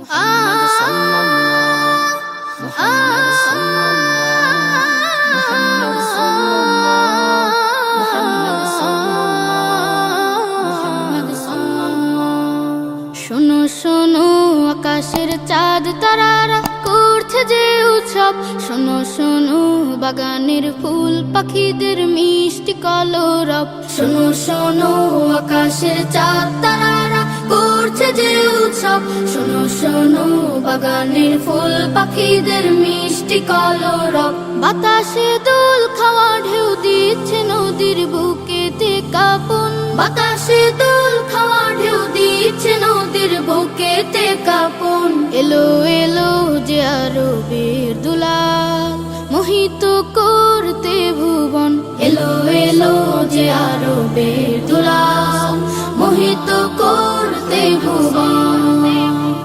মুহাম্মদ সাল্লাল্লাহ মুহাম্মদ সাল্লাল্লাহ মুহাম্মদ সাল্লাল্লাহ মুহাম্মদ সাল্লাল্লাহ মুহাম্মদ সাল্লাল্লাহ। শোনো শোনো আকাশের চাঁদ তারারা করছে যে উৎসব, শোনো শোনো বাগানের ফুল পাখিদের মিষ্টি কলরব। শোনো শোনো আকাশের চাঁদ তারারা করছে যে উৎসব, শোনো শোনো বাগানের ফুল পাখিদের মিষ্টি কলরব। বাতাসে দোল খাওয়া ঢেউ দিচ্ছে নদীর বুকেতে কাঁপন, বাতাসে দোল খাওয়া ঢেউ দিচ্ছে নদীর বুকেতে কাঁপন। এলো এলো যে আরবের দুলাল মোহিত করতে ভুবন, এলো এলো যে আরবের দুলাল মোহিত করতে ভুবন।